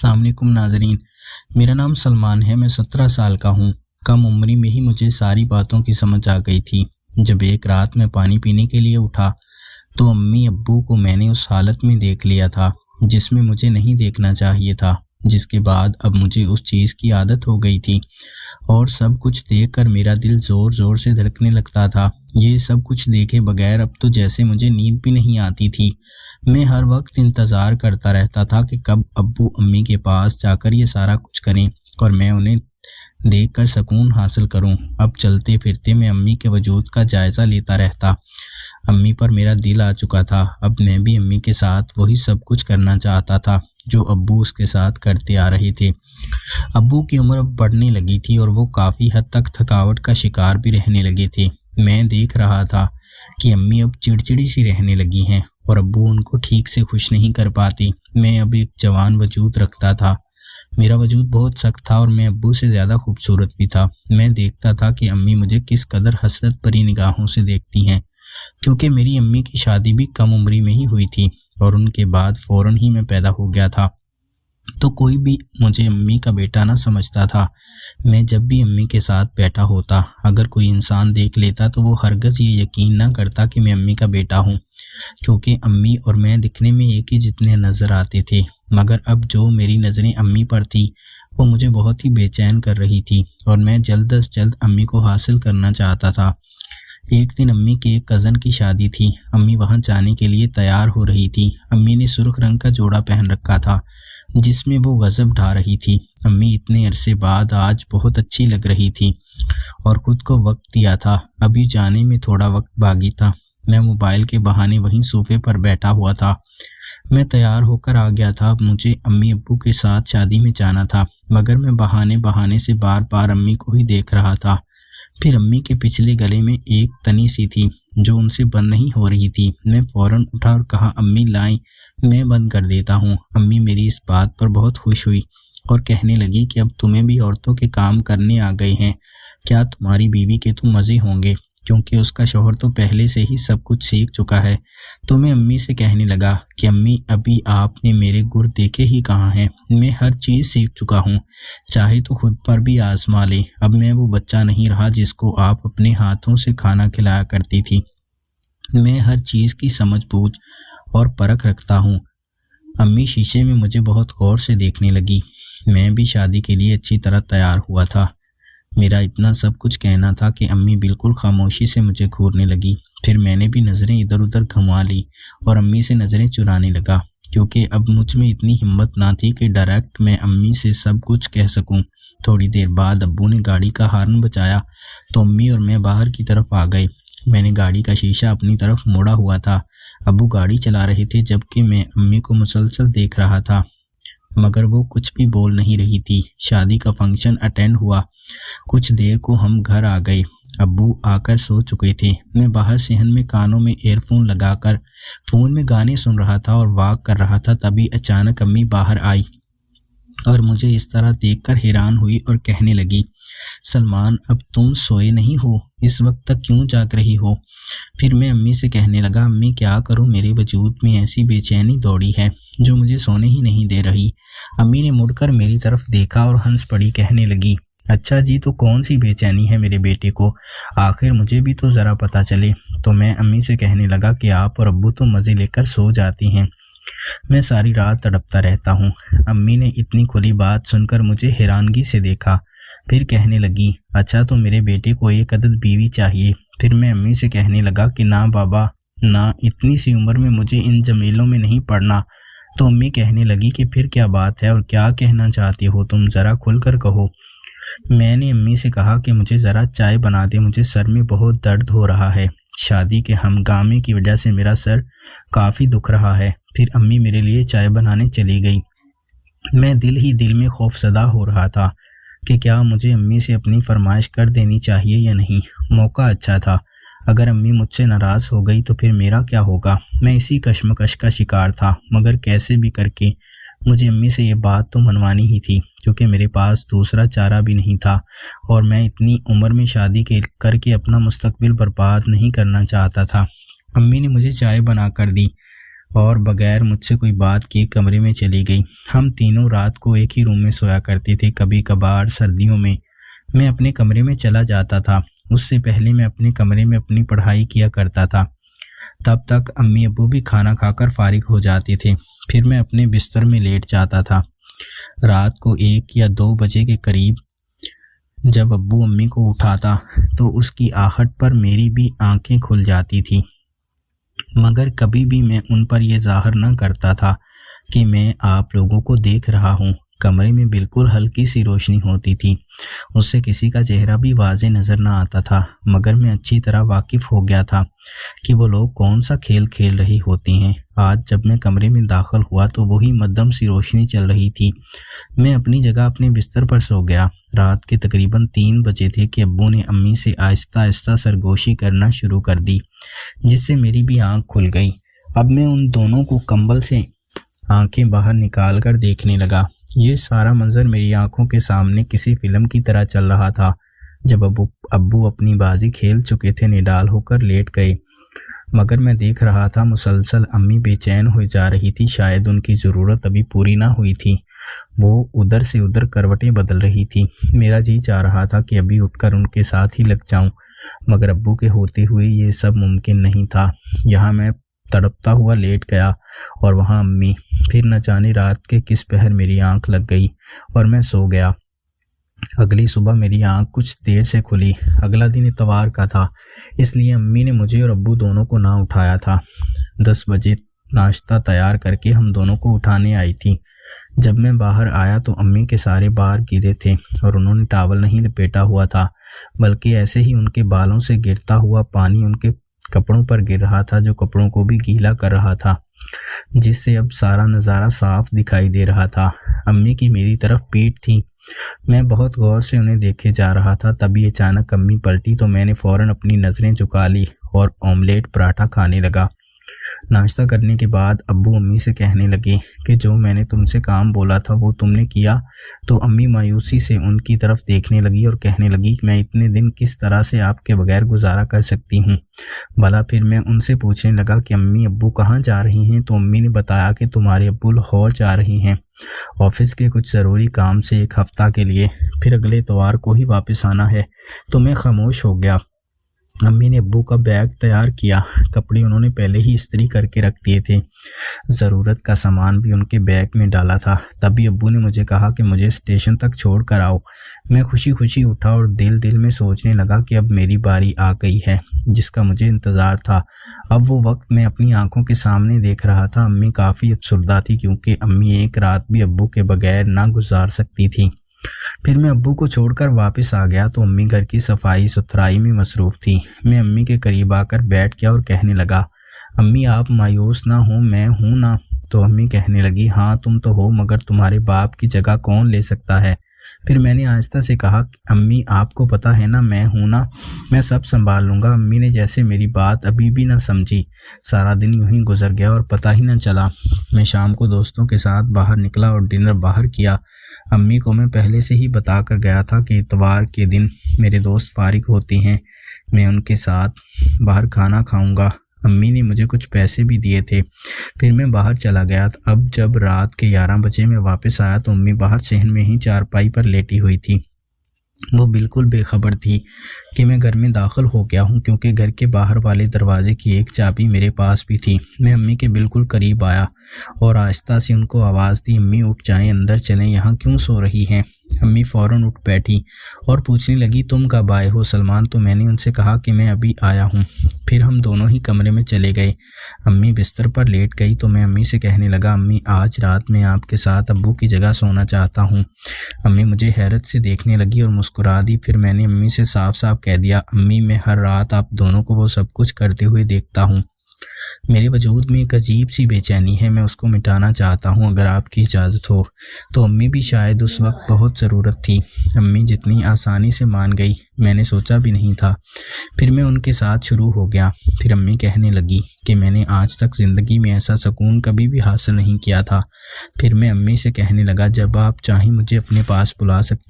السلام علیکم ناظرین، میرا نام سلمان ہے۔ میں 17 سال کا ہوں۔ کم عمری میں ہی مجھے ساری باتوں کی سمجھ آ گئی تھی۔ جب ایک رات میں پانی پینے کے لیے اٹھا تو امی ابو کو میں نے اس حالت میں دیکھ لیا تھا جس میں مجھے نہیں دیکھنا چاہیے تھا، جس کے بعد اب مجھے اس چیز کی عادت ہو گئی تھی اور سب کچھ دیکھ کر میرا دل زور زور سے دھڑکنے لگتا تھا۔ یہ سب کچھ دیکھے بغیر اب تو جیسے مجھے نیند بھی نہیں آتی تھی۔ میں ہر وقت انتظار کرتا رہتا تھا کہ کب ابو امی کے پاس جا کر یہ سارا کچھ کریں اور میں انہیں دیکھ کر سکون حاصل کروں۔ اب چلتے پھرتے میں امی کے وجود کا جائزہ لیتا رہتا۔ امی پر میرا دل آ چکا تھا۔ اب میں بھی امی کے ساتھ وہی سب کچھ کرنا چاہتا تھا جو ابو اس کے ساتھ کرتے آ رہے تھے۔ ابو کی عمر اب بڑھنے لگی تھی اور وہ کافی حد تک تھکاوٹ کا شکار بھی رہنے لگے تھے۔ میں دیکھ رہا تھا کہ امی اب چڑچڑی سی رہنے لگی ہیں اور ابو ان کو ٹھیک سے خوش نہیں کر پاتی۔ میں اب ایک جوان وجود رکھتا تھا۔ میرا وجود بہت سخت تھا اور میں ابو سے زیادہ خوبصورت بھی تھا۔ میں دیکھتا تھا کہ امی مجھے کس قدر حسرت بھری نگاہوں سے دیکھتی ہیں، کیونکہ میری امی کی شادی بھی کم عمری میں ہی ہوئی تھی اور ان کے بعد فوراً ہی میں پیدا ہو گیا تھا، تو کوئی بھی مجھے امی کا بیٹا نہ سمجھتا تھا۔ میں جب بھی امی کے ساتھ بیٹھا ہوتا، اگر کوئی انسان دیکھ لیتا تو وہ ہرگز یہ یقین نہ کرتا کہ میں امی کا بیٹا ہوں، کیونکہ امی اور میں دکھنے میں ایک ہی جتنے نظر آتے تھے۔ مگر اب جو میری نظریں امی پر تھی وہ مجھے بہت ہی بے چین کر رہی تھی اور میں جلد از جلد امی کو حاصل کرنا چاہتا تھا۔ ایک دن امی کے ایک کزن کی شادی تھی۔ امی وہاں جانے کے لیے تیار ہو رہی تھی۔ امی نے سرخ رنگ کا جوڑا پہن رکھا تھا جس میں وہ غضب ڈھا رہی تھی۔ امی اتنے عرصے بعد آج بہت اچھی لگ رہی تھی اور خود کو وقت دیا تھا۔ ابھی جانے میں تھوڑا وقت باقی تھا۔ میں موبائل کے بہانے وہیں صوفے پر بیٹھا ہوا تھا۔ میں تیار ہو کر آ گیا تھا۔ مجھے امی ابو کے ساتھ شادی میں جانا تھا، مگر میں بہانے سے بار بار امی کو ہی دیکھ رہا تھا۔ پھر امی کے پچھلے گلے میں ایک تنی سی تھی جو ان سے بند نہیں ہو رہی تھی۔ میں فوراً اٹھا اور کہا، امی لائیں، میں بند کر دیتا ہوں۔ امی میری اس بات پر بہت خوش ہوئی اور کہنے لگی کہ اب تمہیں بھی عورتوں کے کام کرنے آ گئے ہیں۔ کیا تمہاری بیوی کے تو مزے ہوں گے، کیونکہ اس کا شوہر تو پہلے سے ہی سب کچھ سیکھ چکا ہے۔ تو میں امی سے کہنے لگا کہ امی ابھی آپ نے میرے گر دیکھے ہی کہاں ہیں، میں ہر چیز سیکھ چکا ہوں، چاہے تو خود پر بھی آزما لے۔ اب میں وہ بچہ نہیں رہا جس کو آپ اپنے ہاتھوں سے کھانا کھلایا کرتی تھی۔ میں ہر چیز کی سمجھ بوجھ اور پرکھ رکھتا ہوں۔ امی شیشے میں مجھے بہت غور سے دیکھنے لگی۔ میں بھی شادی کے لیے اچھی طرح تیار ہوا تھا۔ میرا اتنا سب کچھ کہنا تھا کہ امی بالکل خاموشی سے مجھے گھورنے لگی۔ پھر میں نے بھی نظریں ادھر ادھر گھما لی اور امی سے نظریں چرانے لگا، کیونکہ اب مجھ میں اتنی ہمت نہ تھی کہ ڈائریکٹ میں امی سے سب کچھ کہہ سکوں۔ تھوڑی دیر بعد ابو نے گاڑی کا ہارن بجایا تو امی اور میں باہر کی طرف آ گئے۔ میں نے گاڑی کا شیشہ اپنی طرف موڑا ہوا تھا۔ ابو گاڑی چلا رہے تھے جبکہ میں امی کو مسلسل دیکھ رہا تھا، مگر وہ کچھ بھی بول نہیں رہی تھی۔ شادی کا فنکشن اٹینڈ ہوا۔ کچھ دیر کو ہم گھر آ گئے۔ ابو آ کر سو چکے تھے۔ میں باہر صحن میں کانوں میں ایئر فون لگا کر فون میں گانے سن رہا تھا اور واک کر رہا تھا۔ تبھی اچانک امی باہر آئی اور مجھے اس طرح دیکھ کر حیران ہوئی اور کہنے لگی، سلمان اب تم سوئے نہیں ہو، اس وقت تک کیوں جاگ رہی ہو؟ پھر میں امی سے کہنے لگا، امی کیا کروں، میرے وجود میں ایسی بے چینی دوڑی ہے جو مجھے سونے ہی نہیں دے رہی۔ امی نے مڑ کر میری طرف دیکھا اور ہنس پڑی، کہنے لگی، اچھا جی، تو کون سی بے چینی ہے میرے بیٹے کو؟ آخر مجھے بھی تو ذرا پتہ چلے۔ تو میں امی سے کہنے لگا کہ آپ اور ابو تو مزے لے کر سو جاتی ہیں، میں ساری رات تڑپتا رہتا ہوں۔ امی نے اتنی کھلی بات سن کر مجھے حیرانگی سے دیکھا، پھر کہنے لگی، اچھا تو میرے بیٹے کو ایک عدد بیوی چاہیے۔ پھر میں امی سے کہنے لگا کہ نہ بابا نہ، اتنی سی عمر میں مجھے ان جمیلوں میں نہیں پڑنا۔ تو امی کہنے لگی کہ پھر کیا بات ہے اور کیا کہنا چاہتی ہو تم، ذرا کھل کر کہو۔ میں نے امی سے کہا کہ مجھے ذرا چائے بنا دے، مجھے سر میں بہت درد ہو رہا ہے، شادی کے ہنگامے کی وجہ سے میرا سر کافی دکھ رہا ہے۔ پھر امی میرے لیے چائے بنانے چلی گئی۔ میں دل ہی دل میں خوف زدہ ہو رہا تھا کہ کیا مجھے امی سے اپنی فرمائش کر دینی چاہیے یا نہیں۔ موقع اچھا تھا، اگر امی مجھ سے ناراض ہو گئی تو پھر میرا کیا ہوگا؟ میں اسی کشمکش کا شکار تھا، مگر کیسے بھی کر کے مجھے امی سے یہ بات تو منوانی ہی تھی، کیونکہ میرے پاس دوسرا چارہ بھی نہیں تھا اور میں اتنی عمر میں شادی کر کے اپنا مستقبل برباد نہیں کرنا چاہتا تھا۔ امی نے مجھے چائے بنا کر دی اور بغیر مجھ سے کوئی بات کیے کمرے میں چلی گئی۔ ہم تینوں رات کو ایک ہی روم میں سویا کرتے تھے۔ کبھی کبھار سردیوں میں اپنے کمرے میں چلا جاتا تھا۔ اس سے پہلے میں اپنے کمرے میں اپنی پڑھائی کیا کرتا تھا۔ تب تک امی ابو بھی کھانا کھا کر فارغ ہو جاتے تھے۔ پھر میں اپنے بستر میں لیٹ جاتا تھا۔ رات کو 1 یا 2 بجے کے قریب جب ابو امی کو اٹھاتا تو اس کی آہٹ پر میری بھی آنکھیں کھل جاتی تھی، مگر کبھی بھی میں ان پر یہ ظاہر نہ کرتا تھا کہ میں آپ لوگوں کو دیکھ رہا ہوں۔ کمرے میں بالکل ہلکی سی روشنی ہوتی تھی، اس سے کسی کا چہرہ بھی واضح نظر نہ آتا تھا، مگر میں اچھی طرح واقف ہو گیا تھا کہ وہ لوگ کون سا کھیل کھیل رہی ہوتی ہیں۔ آج جب میں کمرے میں داخل ہوا تو وہی مدھم سی روشنی چل رہی تھی۔ میں اپنی جگہ اپنے بستر پر سو گیا۔ رات کے تقریباً 3 بجے تھے کہ ابو نے امی سے آہستہ آہستہ سرگوشی کرنا شروع کر دی، جس سے میری بھی آنکھ کھل گئی۔ اب میں ان دونوں کو کمبل سے آنکھیں باہر نکال کر دیکھنے لگا۔ یہ سارا منظر میری آنکھوں کے سامنے کسی فلم کی طرح چل رہا تھا۔ جب ابو اپنی بازی کھیل چکے تھے، نڈال ہو کر لیٹ گئے، مگر میں دیکھ رہا تھا مسلسل امی بے چین ہوئی جا رہی تھی۔ شاید ان کی ضرورت ابھی پوری نہ ہوئی تھی، وہ ادھر سے ادھر کروٹیں بدل رہی تھی۔ میرا جی چاہ رہا تھا کہ ابھی اٹھ کر ان کے ساتھ ہی لگ جاؤں، مگر ابو کے ہوتے ہوئے یہ سب ممکن نہیں تھا۔ یہاں میں تڑپتا ہوا لیٹ گیا اور وہاں امی۔ پھر نہ جانے رات کے کس پہر میری آنکھ لگ گئی اور میں سو گیا۔ اگلی صبح میری آنکھ کچھ دیر سے کھلی۔ اگلا دن اتوار کا تھا، اس لیے امی نے مجھے اور ابو دونوں کو نہ اٹھایا تھا۔ 10 بجے ناشتہ تیار کر کے ہم دونوں کو اٹھانے آئی تھی۔ جب میں باہر آیا تو امی کے سارے بال گرے تھے اور انہوں نے ٹاول نہیں لپیٹا ہوا تھا، بلکہ ایسے ہی ان کے بالوں سے گرتا ہوا پانی ان کے کپڑوں پر گر رہا تھا، جو کپڑوں کو بھی گیلا کر رہا تھا، جس سے اب سارا نظارہ صاف دکھائی دے رہا تھا۔ امی کی میری طرف پیٹھ تھی۔ میں بہت غور سے انہیں دیکھے جا رہا تھا، تبھی اچانک امی پلٹی تو میں نے فوراً اپنی نظریں جھکا لی اور آملیٹ پراٹھا کھانے لگا۔ ناشتہ کرنے کے بعد ابو امی سے کہنے لگے کہ جو میں نے تم سے کام بولا تھا وہ تم نے کیا؟ تو امی مایوسی سے ان کی طرف دیکھنے لگی اور کہنے لگی کہ میں اتنے دن کس طرح سے آپ کے بغیر گزارا کر سکتی ہوں بھلا؟ پھر میں ان سے پوچھنے لگا کہ امی ابو کہاں جا رہی ہیں؟ تو امی نے بتایا کہ تمہارے ابو لاہور جا رہی ہیں آفس کے کچھ ضروری کام سے 1 ہفتہ کے لیے، پھر اگلے اتوار کو ہی واپس آنا ہے۔ تو میں خاموش ہو گیا۔ امی نے ابو کا بیگ تیار کیا، کپڑے انہوں نے پہلے ہی استری کر کے رکھ دیے تھے، ضرورت کا سامان بھی ان کے بیگ میں ڈالا تھا۔ تبھی ابو نے مجھے کہا کہ مجھے اسٹیشن تک چھوڑ کر آؤ۔ میں خوشی خوشی اٹھا اور دل میں سوچنے لگا کہ اب میری باری آ گئی ہے جس کا مجھے انتظار تھا۔ اب وہ وقت میں اپنی آنکھوں کے سامنے دیکھ رہا تھا۔ امی کافی افسردہ تھی کیونکہ امی ایک رات بھی ابو کے بغیر نہ گزار سکتی تھی۔ پھر میں ابو کو چھوڑ کر واپس آ گیا تو امی گھر کی صفائی ستھرائی میں مصروف تھی۔ میں امی کے قریب آ کر بیٹھ گیا اور کہنے لگا، امی آپ مایوس نہ ہوں، میں ہوں نا؟ تو امی کہنے لگی، ہاں تم تو ہو، مگر تمہارے باپ کی جگہ کون لے سکتا ہے؟ پھر میں نے آہستہ سے کہا، امی آپ کو پتہ ہے نا میں ہوں نا، میں سب سنبھال لوں گا۔ امی نے جیسے میری بات ابھی بھی نہ سمجھی۔ سارا دن یوں ہی گزر گیا اور پتہ ہی نہ چلا۔ میں شام کو دوستوں کے ساتھ باہر نکلا اور ڈنر باہر کیا۔ امی کو میں پہلے سے ہی بتا کر گیا تھا کہ اتوار کے دن میرے دوست فارغ ہوتے ہیں، میں ان کے ساتھ باہر کھانا کھاؤں گا۔ امی نے مجھے کچھ پیسے بھی دیے تھے۔ پھر میں باہر چلا گیا۔ اب جب رات کے 11 بجے میں واپس آیا تو امی باہر صحن میں ہی چارپائی پر لیٹی ہوئی تھی۔ وہ بالکل بے خبر تھی کہ میں گھر میں داخل ہو گیا ہوں، کیونکہ گھر کے باہر والے دروازے کی ایک چابی میرے پاس بھی تھی۔ میں امی کے بالکل قریب آیا اور آہستہ سے ان کو آواز دی، امی اٹھ جائیں، اندر چلیں، یہاں کیوں سو رہی ہیں؟ امی فوراً اٹھ بیٹھی اور پوچھنے لگی، تم کب آئے ہو سلمان؟ تو میں نے ان سے کہا کہ میں ابھی آیا ہوں۔ پھر ہم دونوں ہی کمرے میں چلے گئے۔ امی بستر پر لیٹ گئی تو میں امی سے کہنے لگا، امی آج رات میں آپ کے ساتھ ابو کی جگہ سونا چاہتا ہوں۔ امی مجھے حیرت سے دیکھنے لگی اور مسکرا دی۔ پھر میں نے امی سے صاف صاف کہہ دیا، امی میں ہر رات آپ دونوں کو وہ سب کچھ کرتے ہوئے دیکھتا ہوں، میرے وجود میں ایک عجیب سی بے چینی ہے، میں اس کو مٹانا چاہتا ہوں، اگر آپ کی اجازت ہو۔ تو امی بھی شاید اس وقت بہت ضرورت تھی۔ امی جتنی آسانی سے مان گئی میں نے سوچا بھی نہیں تھا۔ پھر میں ان کے ساتھ شروع ہو گیا۔ پھر امی کہنے لگی کہ میں نے آج تک زندگی میں ایسا سکون کبھی بھی حاصل نہیں کیا تھا۔ پھر میں امی سے کہنے لگا، جب آپ چاہیں مجھے اپنے پاس بلا سکتی